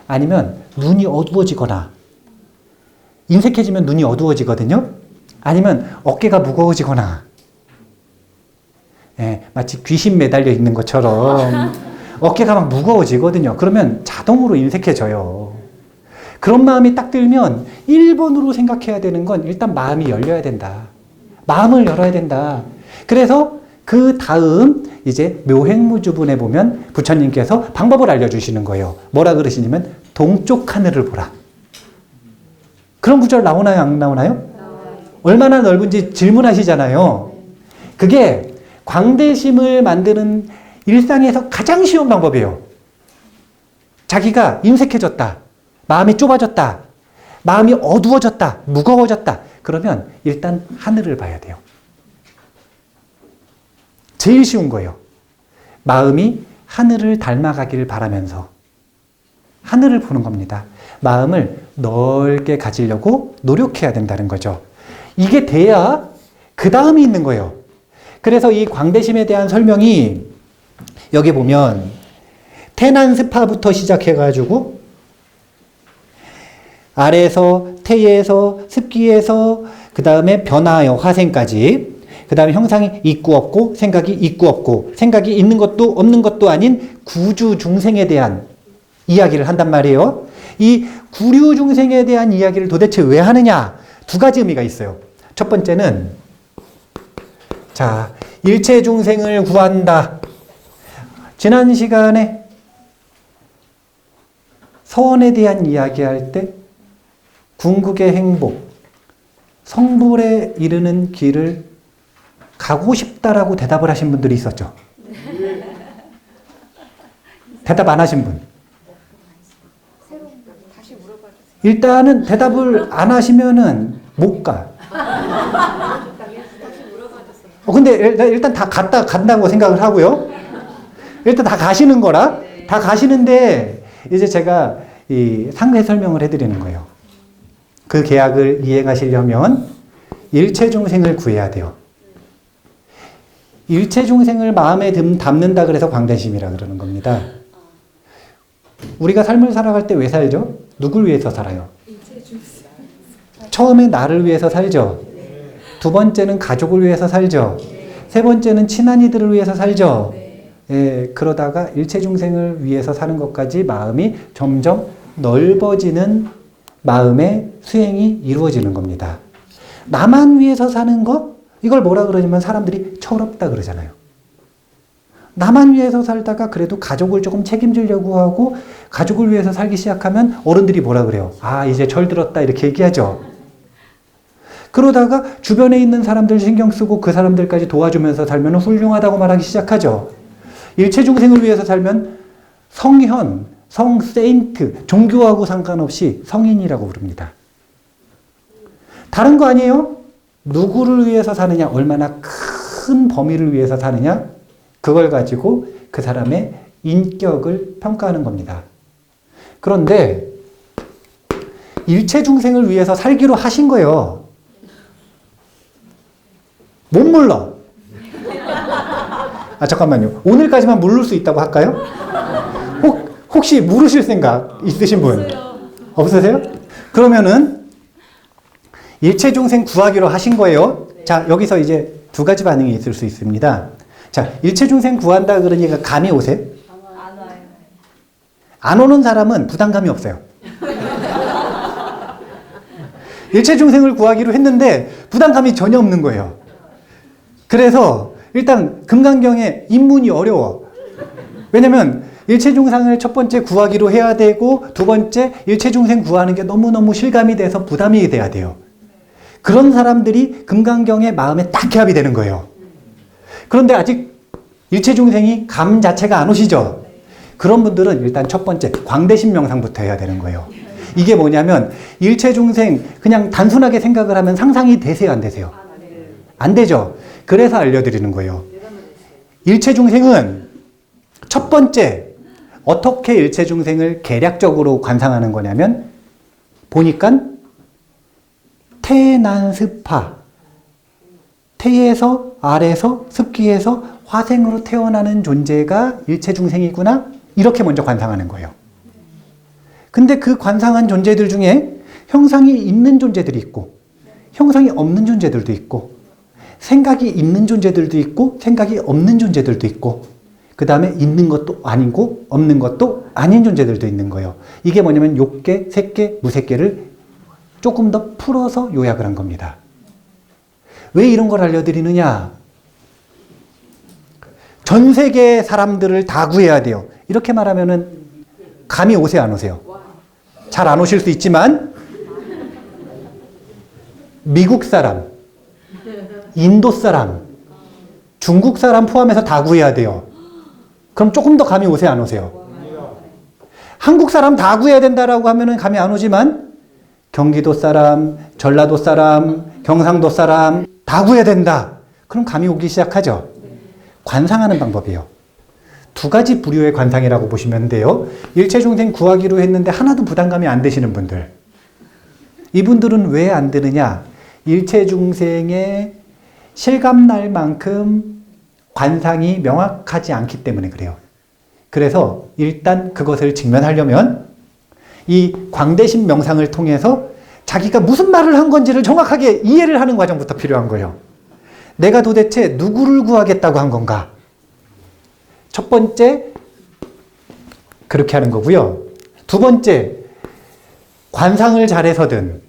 아니면 눈이 어두워지거나, 인색해지면 눈이 어두워지거든요. 아니면 어깨가 무거워지거나, 예, 마치 귀신 매달려 있는 것처럼 어깨가 막 무거워지거든요. 그러면 자동으로 인색해져요. 그런 마음이 딱 들면 1번으로 생각해야 되는 건 일단 마음이 열려야 된다. 마음을 열어야 된다. 그래서 그 다음 이제 묘행무주분에 보면 부처님께서 방법을 알려주시는 거예요. 뭐라 그러시냐면 동쪽 하늘을 보라. 그런 구절 나오나요? 안 나오나요? 얼마나 넓은지 질문하시잖아요. 그게 광대심을 만드는 일상에서 가장 쉬운 방법이에요. 자기가 인색해졌다. 마음이 좁아졌다. 마음이 어두워졌다. 무거워졌다. 그러면 일단 하늘을 봐야 돼요. 제일 쉬운 거예요. 마음이 하늘을 닮아가길 바라면서 하늘을 보는 겁니다. 마음을 넓게 가지려고 노력해야 된다는 거죠. 이게 돼야 그 다음이 있는 거예요. 그래서 이 광대심에 대한 설명이 여기 보면 태난스파부터 시작해가지고 아래에서 태에서 습기에서 그 다음에 변화요 화생까지 그 다음에 형상이 있고 없고 생각이 있고 없고 생각이 있는 것도 없는 것도 아닌 구주 중생에 대한 이야기를 한단 말이에요. 이 구류 중생에 대한 이야기를 도대체 왜 하느냐? 두 가지 의미가 있어요. 첫 번째는 자, 일체 중생을 구한다. 지난 시간에 서원에 대한 이야기할 때 궁극의 행복, 성불에 이르는 길을 가고 싶다라고 대답을 하신 분들이 있었죠. 대답 안 하신 분. 일단은 대답을 안 하시면은 못 가. 근데 일단 다 간다고 생각을 하고요. 일단 다 가시는 거라. 다 가시는데 이제 제가 이 상세 설명을 해드리는 거예요. 그 계약을 이행하시려면 일체 중생을 구해야 돼요. 일체 중생을 마음에 담는다 그래서 광대심이라 그러는 겁니다. 우리가 삶을 살아갈 때 왜 살죠? 누굴 위해서 살아요? 처음에 나를 위해서 살죠. 두 번째는 가족을 위해서 살죠. 세 번째는 친한 이들을 위해서 살죠. 예, 그러다가 일체 중생을 위해서 사는 것까지 마음이 점점 넓어지는 마음의 수행이 이루어지는 겁니다. 나만 위해서 사는 거? 이걸 뭐라 그러냐면 사람들이 철없다 그러잖아요. 나만 위해서 살다가 그래도 가족을 조금 책임지려고 하고 가족을 위해서 살기 시작하면 어른들이 뭐라 그래요? 아, 이제 철들었다 이렇게 얘기하죠. 그러다가 주변에 있는 사람들 신경 쓰고 그 사람들까지 도와주면서 살면 훌륭하다고 말하기 시작하죠. 일체 중생을 위해서 살면 성현, 성세인트, 종교하고 상관없이 성인이라고 부릅니다. 다른 거 아니에요? 누구를 위해서 사느냐, 얼마나 큰 범위를 위해서 사느냐, 그걸 가지고 그 사람의 인격을 평가하는 겁니다. 그런데 일체 중생을 위해서 살기로 하신 거예요. 못 물러. 아, 잠깐만요. 오늘까지만 물을 수 있다고 할까요? 혹시 물으실 생각 있으신 분? 없으세요? 그러면은 일체 중생 구하기로 하신 거예요. 자, 여기서 이제 두 가지 반응이 있을 수 있습니다. 자, 일체 중생 구한다 그러니까 감이 오세요? 안 와요. 안 오는 사람은 부담감이 없어요. 일체 중생을 구하기로 했는데 부담감이 전혀 없는 거예요. 그래서 일단 금강경에 입문이 어려워. 왜냐면 일체 중생을 첫 번째 구하기로 해야 되고 두 번째 일체 중생 구하는 게 너무너무 실감이 돼서 부담이 돼야 돼요. 그런 사람들이 금강경에 마음에 딱 개합이 되는 거예요. 그런데 아직 일체 중생이 감 자체가 안 오시죠? 그런 분들은 일단 첫 번째 광대심 명상부터 해야 되는 거예요. 이게 뭐냐면 일체 중생 그냥 단순하게 생각을 하면 상상이 되세요, 안 되세요? 안 되죠? 그래서 알려드리는 거예요. 일체 중생은 첫 번째 어떻게 일체 중생을 계략적으로 관상하는 거냐면 보니까 태난스파 태에서 알에서 습기에서 화생으로 태어나는 존재가 일체중생이구나 이렇게 먼저 관상하는 거예요. 근데 그 관상한 존재들 중에 형상이 있는 존재들이 있고 형상이 없는 존재들도 있고 생각이 있는 존재들도 있고 생각이 없는 존재들도 있고 그 다음에 있는 것도 아니고 없는 것도 아닌 존재들도 있는 거예요. 이게 뭐냐면 욕계, 색계, 무색계를 조금 더 풀어서 요약을 한 겁니다. 왜 이런 걸 알려드리느냐? 전 세계 사람들을 다 구해야 돼요. 이렇게 말하면은 감이 오세요, 안 오세요? 잘 안 오실 수 있지만 미국 사람, 인도 사람, 중국 사람 포함해서 다 구해야 돼요. 그럼 조금 더 감이 오세요, 안 오세요? 한국 사람 다 구해야 된다라고 하면은 감이 안 오지만 경기도 사람, 전라도 사람, 경상도 사람 다 구해야 된다. 그럼 감이 오기 시작하죠. 관상하는 방법이에요. 두 가지 부류의 관상이라고 보시면 돼요. 일체중생 구하기로 했는데 하나도 부담감이 안 되시는 분들. 이분들은 왜 안 되느냐? 일체중생의 실감날만큼 관상이 명확하지 않기 때문에 그래요. 그래서 일단 그것을 직면하려면 이 광대심 명상을 통해서 자기가 무슨 말을 한 건지를 정확하게 이해를 하는 과정부터 필요한 거예요. 내가 도대체 누구를 구하겠다고 한 건가? 첫 번째, 그렇게 하는 거고요. 두 번째, 관상을 잘해서든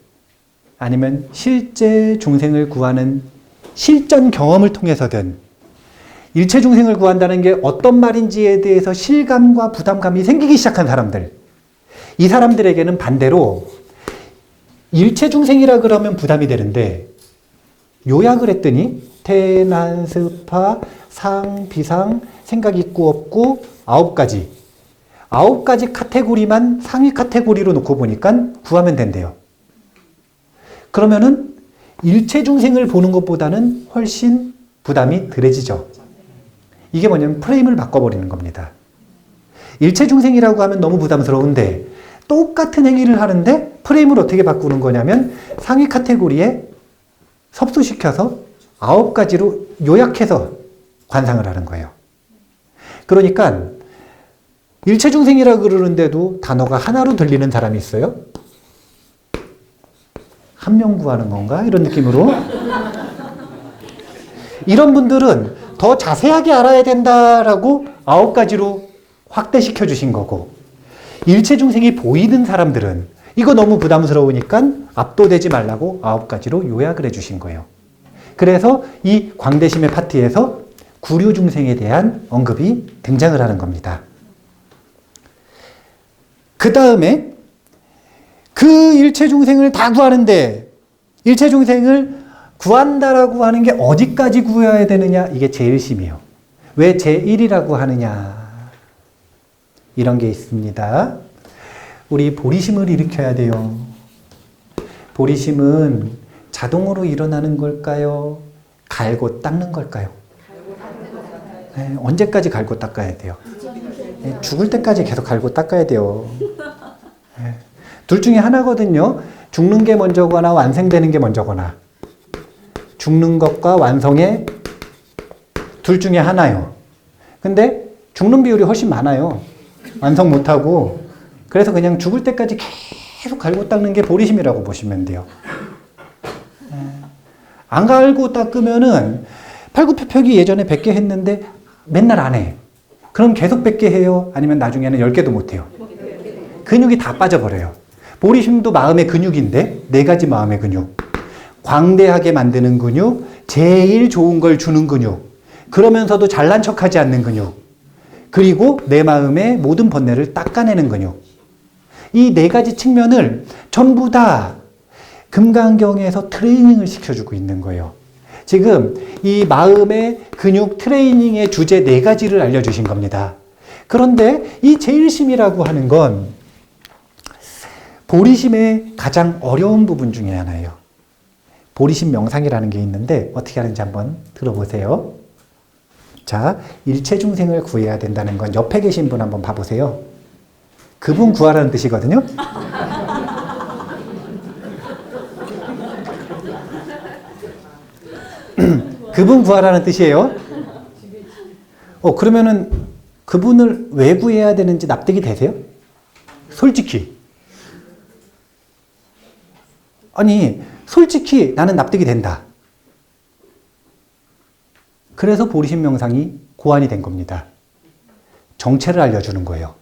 아니면 실제 중생을 구하는 실전 경험을 통해서든 일체 중생을 구한다는 게 어떤 말인지에 대해서 실감과 부담감이 생기기 시작한 사람들. 이 사람들에게는 반대로 일체 중생이라 그러면 부담이 되는데 요약을 했더니 태난, 스파, 상, 비상, 생각 있고 없고 9가지. 9가지 카테고리만 상위 카테고리로 놓고 보니까 구하면 된대요. 그러면은 일체 중생을 보는 것보다는 훨씬 부담이 덜해지죠. 이게 뭐냐면 프레임을 바꿔버리는 겁니다. 일체 중생이라고 하면 너무 부담스러운데 똑같은 행위를 하는데 프레임을 어떻게 바꾸는 거냐면 상위 카테고리에 섭수시켜서 9가지로 요약해서 관상을 하는 거예요. 그러니까 일체 중생이라 그러는데도 단어가 하나로 들리는 사람이 있어요? 한 명 구하는 건가? 이런 느낌으로. 이런 분들은 더 자세하게 알아야 된다라고 9가지로 확대시켜 주신 거고, 일체 중생이 보이는 사람들은 이거 너무 부담스러우니까 압도되지 말라고 9가지로 요약을 해 주신 거예요. 그래서 이 광대심의 파트에서 구류 중생에 대한 언급이 등장을 하는 겁니다. 그 다음에 그 일체 중생을 다 구하는데 일체 중생을 구한다라고 하는 게 어디까지 구해야 되느냐? 이게 제일심이에요. 왜 제1이라고 하느냐? 이런 게 있습니다. 우리 보리심을 일으켜야 돼요. 보리심은 자동으로 일어나는 걸까요? 갈고 닦는 걸까요? 네, 언제까지 갈고 닦아야 돼요? 네, 죽을 때까지 계속 갈고 닦아야 돼요. 네. 둘 중에 하나거든요. 죽는 게 먼저거나 완성되는 게 먼저거나. 죽는 것과 완성의 둘 중에 하나요. 근데 죽는 비율이 훨씬 많아요. 완성 못하고. 그래서 그냥 죽을 때까지 계속 갈고 닦는 게 보리심이라고 보시면 돼요. 안 갈고 닦으면은 팔굽혀펴기 예전에 100개 했는데 맨날 안 해. 그럼 계속 100개 해요? 아니면 나중에는 10개도 못 해요? 근육이 다 빠져버려요. 보리심도 마음의 근육인데 4가지 마음의 근육. 광대하게 만드는 근육, 제일 좋은 걸 주는 근육, 그러면서도 잘난 척하지 않는 근육, 그리고 내 마음의 모든 번뇌를 닦아내는 근육. 이 4가지 측면을 전부 다 금강경에서 트레이닝을 시켜주고 있는 거예요. 지금 이 마음의 근육 트레이닝의 주제 4가지를 알려주신 겁니다. 그런데 이 제일심이라고 하는 건 보리심의 가장 어려운 부분 중에 하나예요. 보리심 명상이라는 게 있는데 어떻게 하는지 한번 들어보세요. 자, 일체 중생을 구해야 된다는 건 옆에 계신 분 한번 봐보세요. 그분 구하라는 뜻이거든요. 그분 구하라는 뜻이에요. 그러면은 그분을 왜 구해야 되는지 납득이 되세요? 솔직히. 아니, 솔직히 나는 납득이 된다. 그래서 보리심 명상이 고안이 된 겁니다. 정체를 알려주는 거예요.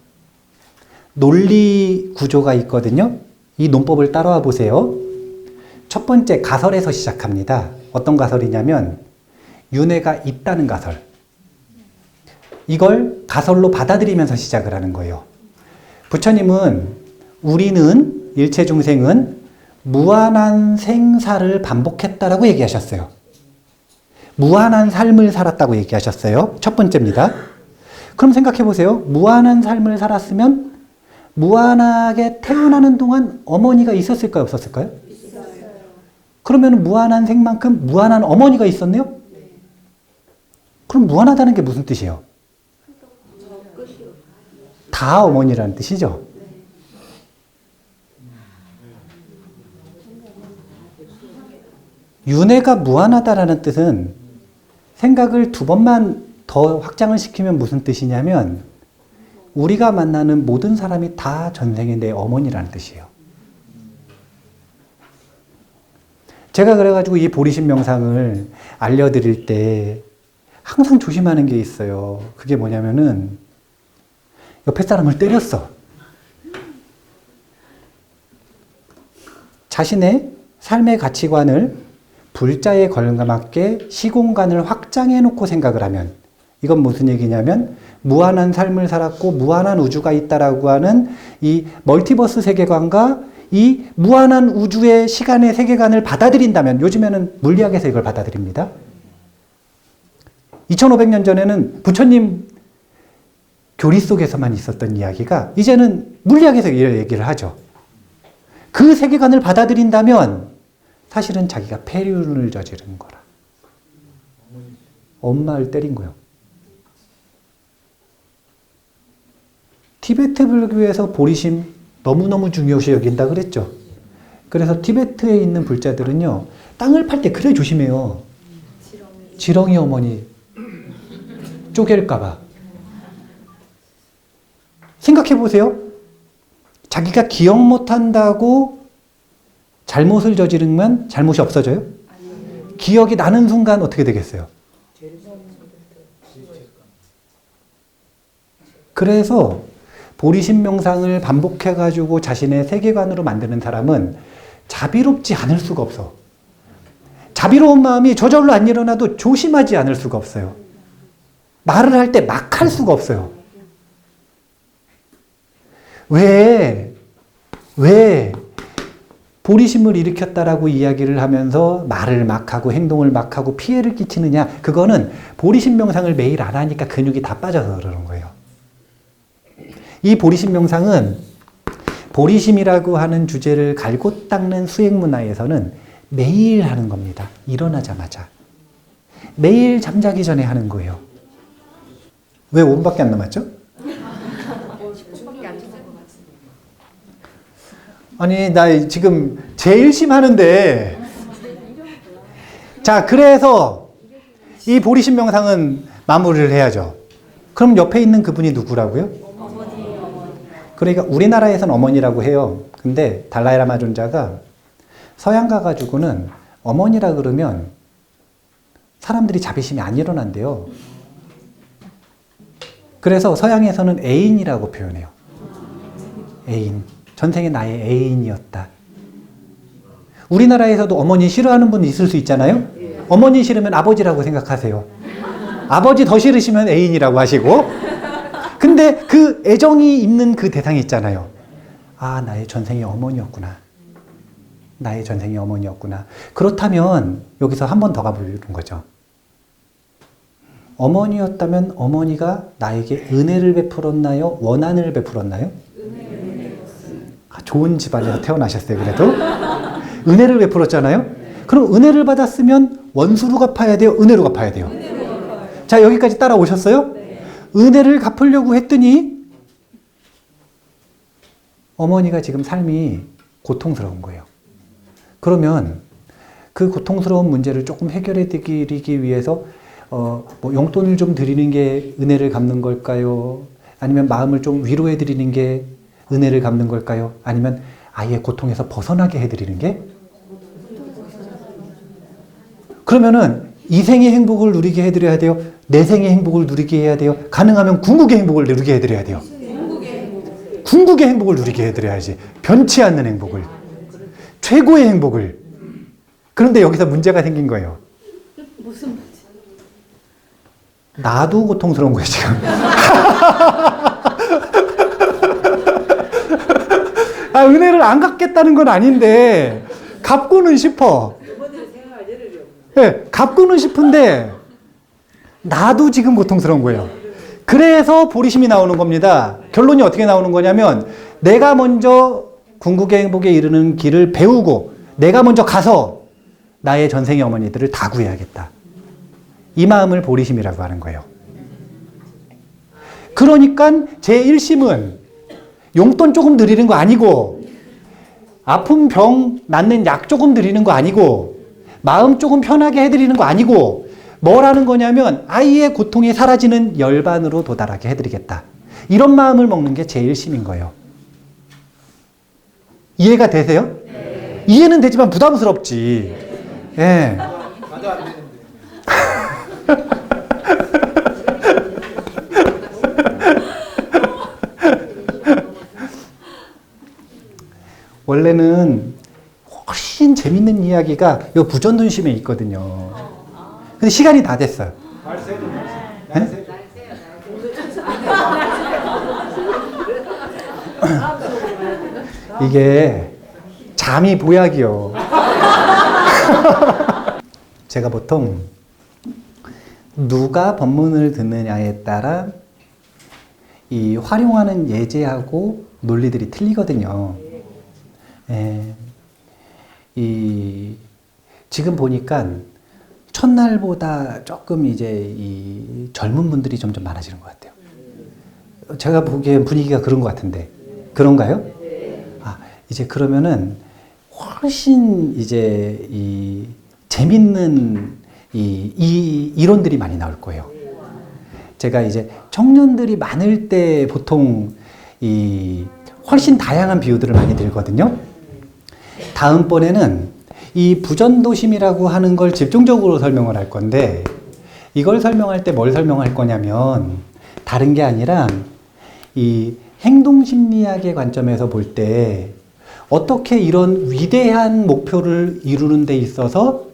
논리 구조가 있거든요. 이 논법을 따라와 보세요. 첫 번째 가설에서 시작합니다. 어떤 가설이냐면 윤회가 있다는 가설. 이걸 가설로 받아들이면서 시작을 하는 거예요. 부처님은 우리는 일체 중생은 무한한 생사를 반복했다라고 얘기하셨어요. 무한한 삶을 살았다고 얘기하셨어요. 첫 번째입니다. 그럼 생각해 보세요. 무한한 삶을 살았으면 무한하게 태어나는 동안 어머니가 있었을까요? 없었을까요? 있어요. 그러면 무한한 생만큼 무한한 어머니가 있었네요? 네. 그럼 무한하다는 게 무슨 뜻이에요? 다 어머니라는 뜻이죠? 윤회가 무한하다라는 뜻은 생각을 두 번만 더 확장을 시키면 무슨 뜻이냐면 우리가 만나는 모든 사람이 다 전생의 내 어머니라는 뜻이에요. 제가 그래가지고 이 보리심 명상을 알려드릴 때 항상 조심하는 게 있어요. 그게 뭐냐면은 옆에 사람을 때렸어. 자신의 삶의 가치관을 불자에 걸맞게 시공간을 확장해 놓고 생각을 하면 이건 무슨 얘기냐면 무한한 삶을 살았고 무한한 우주가 있다라고 하는 이 멀티버스 세계관과 이 무한한 우주의 시간의 세계관을 받아들인다면 요즘에는 물리학에서 이걸 받아들입니다. 2500년 전에는 부처님 교리 속에서만 있었던 이야기가 이제는 물리학에서 이런 얘기를 하죠. 그 세계관을 받아들인다면 사실은 자기가 폐륜을 저지른 거라. 엄마를 때린 거예요. 티베트 불교에서 보리심 너무너무 중요시 여긴다 그랬죠. 그래서 티베트에 있는 불자들은요. 땅을 팔 때 그래 조심해요. 지렁이 어머니 쪼갤까 봐. 생각해 보세요. 자기가 기억 못한다고 잘못을 저지르면 잘못이 없어져요? 기억이 나는 순간 어떻게 되겠어요? 그래서 보리심 명상을 반복해가지고 자신의 세계관으로 만드는 사람은 자비롭지 않을 수가 없어. 자비로운 마음이 저절로 안 일어나도 조심하지 않을 수가 없어요. 말을 할 때 막 할 수가 없어요. 왜 보리심을 일으켰다라고 이야기를 하면서 말을 막 하고 행동을 막 하고 피해를 끼치느냐? 그거는 보리심 명상을 매일 안 하니까 근육이 다 빠져서 그러는 거예요. 이 보리심 명상은 보리심이라고 하는 주제를 갈고 닦는 수행 문화에서는 매일 하는 겁니다. 일어나자마자. 매일 잠자기 전에 하는 거예요. 왜 5분밖에 안 남았죠? 아니, 나 지금 제일 심하는데. 자, 그래서 이 보리심 명상은 마무리를 해야죠. 그럼 옆에 있는 그분이 누구라고요? 그러니까 우리나라에서는 어머니라고 해요. 근데 달라이라마 존자가 서양 가가지고는 어머니라 그러면 사람들이 자비심이 안 일어난대요. 그래서 서양에서는 애인이라고 표현해요. 애인. 전생에 나의 애인이었다. 우리나라에서도 어머니 싫어하는 분 있을 수 있잖아요. 어머니 싫으면 아버지라고 생각하세요. 아버지 더 싫으시면 애인이라고 하시고. 근데 그 애정이 있는 그 대상이 있잖아요. 아, 나의 전생의 어머니였구나. 나의 전생의 어머니였구나. 그렇다면 여기서 한 번 더 가보는 거죠. 어머니였다면 어머니가 나에게 은혜를 베풀었나요? 원한을 베풀었나요? 좋은 집안에서 태어나셨어요. 그래도 은혜를 베풀었잖아요. 그럼 은혜를 받았으면 원수로 갚아야 돼요? 은혜로 갚아야 돼요? 자, 여기까지 따라오셨어요? 은혜를 갚으려고 했더니 어머니가 지금 삶이 고통스러운 거예요. 그러면 그 고통스러운 문제를 조금 해결해 드리기 위해서 뭐 용돈을 좀 드리는 게 은혜를 갚는 걸까요? 아니면 마음을 좀 위로해 드리는 게 은혜를 갚는 걸까요? 아니면 아예 고통에서 벗어나게 해 드리는 게? 그러면은 이 생의 행복을 누리게 해 드려야 돼요? 내 생의 행복을 누리게 해야 돼요? 가능하면 궁극의 행복을 누리게 해 드려야 돼요? 궁극의 행복을 누리게 해 드려야지. 변치 않는 행복을. 최고의 행복을. 그런데 여기서 문제가 생긴 거예요. 무슨 문제? 나도 고통스러운 거예요, 지금. 은혜를 안 갚겠다는 건 아닌데, 갚고는 싶어. 네, 갚고는 싶은데, 나도 지금 고통스러운 거예요. 그래서 보리심이 나오는 겁니다. 결론이 어떻게 나오는 거냐면, 내가 먼저 궁극의 행복에 이르는 길을 배우고, 내가 먼저 가서 나의 전생의 어머니들을 다 구해야겠다. 이 마음을 보리심이라고 하는 거예요. 그러니까 제 1심은 용돈 조금 드리는 거 아니고, 아픈 병 낫는 약 조금 드리는 거 아니고, 마음 조금 편하게 해드리는 거 아니고, 뭐라는 거냐면 아이의 고통이 사라지는 열반으로 도달하게 해드리겠다. 이런 마음을 먹는 게 제 1심인 거예요. 이해가 되세요? 네. 이해는 되지만 부담스럽지. 예. 네. 나도 안 되는데. 원래는 훨씬 재밌는 이야기가 이 부전둔심에 있거든요. 근데 시간이 다 됐어요. 네? 이게 잠이 보약이요. 제가 보통 누가 법문을 듣느냐에 따라 이 활용하는 예제하고 논리들이 틀리거든요. 지금 보니까 첫날보다 조금 이제 이 젊은 분들이 점점 많아지는 것 같아요. 제가 보기엔 분위기가 그런 것 같은데 그런가요? 이제 그러면은 훨씬 이제 이 재밌는 이 이론들이 많이 나올 거예요. 제가 이제 청년들이 많을 때 보통 이 훨씬 다양한 비유들을 많이 들거든요. 다음번에는 이 부전도심이라고 하는 걸 집중적으로 설명을 할 건데, 이걸 설명할 때 뭘 설명할 거냐면 다른 게 아니라 이 행동심리학의 관점에서 볼 때 어떻게 이런 위대한 목표를 이루는 데 있어서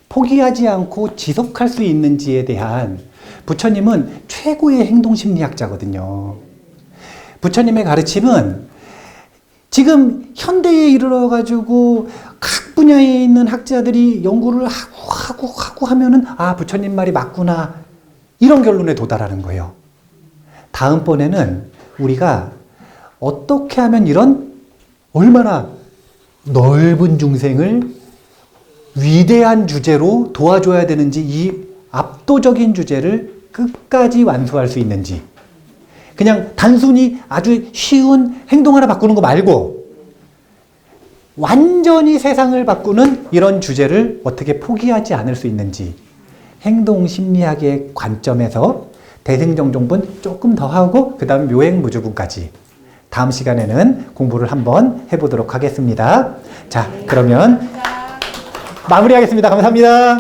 포기하지 않고 지속할 수 있는지에 대한, 부처님은 최고의 행동심리학자거든요. 부처님의 가르침은 지금 현대에 이르러가지고 각 분야에 있는 학자들이 연구를 하고 하면은, 아, 부처님 말이 맞구나. 이런 결론에 도달하는 거예요. 다음번에는 우리가 어떻게 하면 이런 얼마나 넓은 중생을 위대한 주제로 도와줘야 되는지, 이 압도적인 주제를 끝까지 완수할 수 있는지, 그냥 단순히 아주 쉬운 행동 하나 바꾸는 거 말고 완전히 세상을 바꾸는 이런 주제를 어떻게 포기하지 않을 수 있는지, 행동심리학의 관점에서 대승정종분 조금 더 하고 그 다음 묘행무주분까지 다음 시간에는 공부를 한번 해보도록 하겠습니다. 자, 그러면 마무리하겠습니다. 감사합니다.